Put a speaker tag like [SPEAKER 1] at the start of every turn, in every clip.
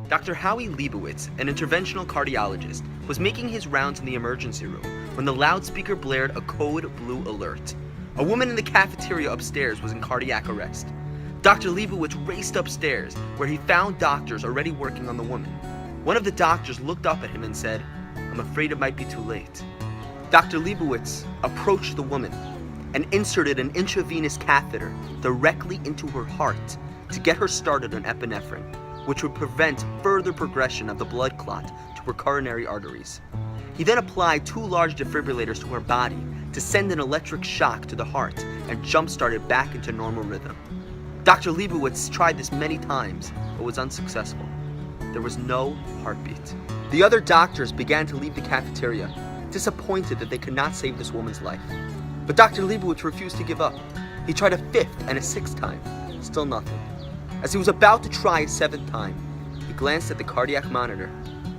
[SPEAKER 1] Dr. Howie Leibowitz, an interventional cardiologist, was making his rounds in the emergency room when the loudspeaker blared a code blue alert. A woman in the cafeteria upstairs was in cardiac arrest. Dr. Leibowitz raced upstairs, where he found doctors already working on the woman. One of the doctors looked up at him and said, "I'm afraid it might be too late." Dr. Leibowitz approached the woman and inserted an intravenous catheter directly into her heart to get her started on epinephrine, which would prevent further progression of the blood clot to her coronary arteries. He then applied 2 large defibrillators to her body to send an electric shock to the heart and jump-start it back into normal rhythm. Dr. Leibowitz tried this many times, but was unsuccessful. There was no heartbeat. The other doctors began to leave the cafeteria, disappointed that they could not save this woman's life. But Dr. Leibowitz refused to give up. He tried a 5th and a 6th time, still nothing. As he was about to try a 7th time, he glanced at the cardiac monitor.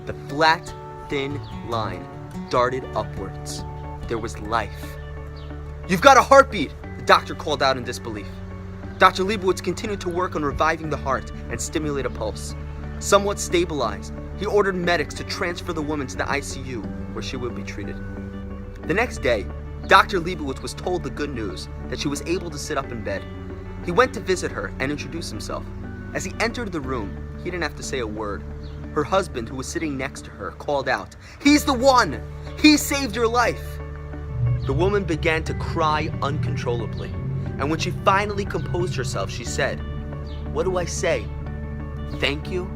[SPEAKER 1] The flat, thin line darted upwards. There was life. "You've got a heartbeat!" the doctor called out in disbelief. Dr. Leibowitz continued to work on reviving the heart and stimulate a pulse. Somewhat stabilized, he ordered medics to transfer the woman to the ICU, where she would be treated. The next day, Dr. Leibowitz was told the good news that she was able to sit up in bed. He went to visit her and introduce himself. As he entered the room, he didn't have to say a word. Her husband, who was sitting next to her, called out, "He's the one! He saved your life!" The woman began to cry uncontrollably, and when she finally composed herself, she said, "What do I say? Thank you?"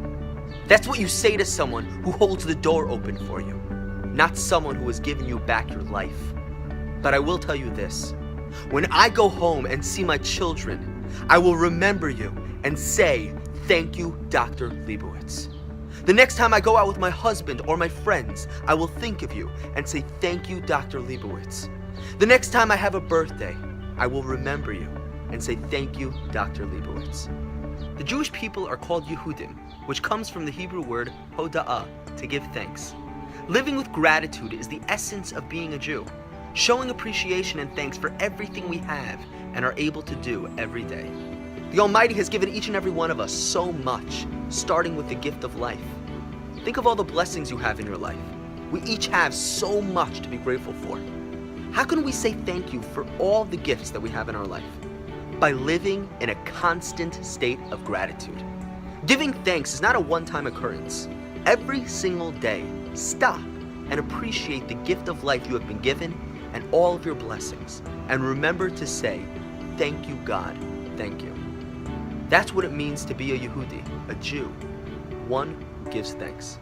[SPEAKER 1] That's what you say to someone who holds the door open for you, not someone who has given you back your life. But I will tell you this, when I go home and see my children, I will remember you and say, "Thank you, Dr. Leibowitz." The next time I go out with my husband or my friends, I will think of you and say, "Thank you, Dr. Leibowitz." The next time I have a birthday, I will remember you and say, "Thank you, Dr. Leibowitz." The Jewish people are called Yehudim, which comes from the Hebrew word hoda'ah, to give thanks. Living with gratitude is the essence of being a Jew, showing appreciation and thanks for everything we have and are able to do every day. The Almighty has given each and every one of us so much, starting with the gift of life. Think of all the blessings you have in your life. We each have so much to be grateful for. How can we say thank you for all the gifts that we have in our life? By living in a constant state of gratitude. Giving thanks is not a one-time occurrence. Every single day, stop and appreciate the gift of life you have been given and all of your blessings. And remember to say, "Thank you, God, thank you." That's what it means to be a Yehudi, a Jew, one who gives thanks.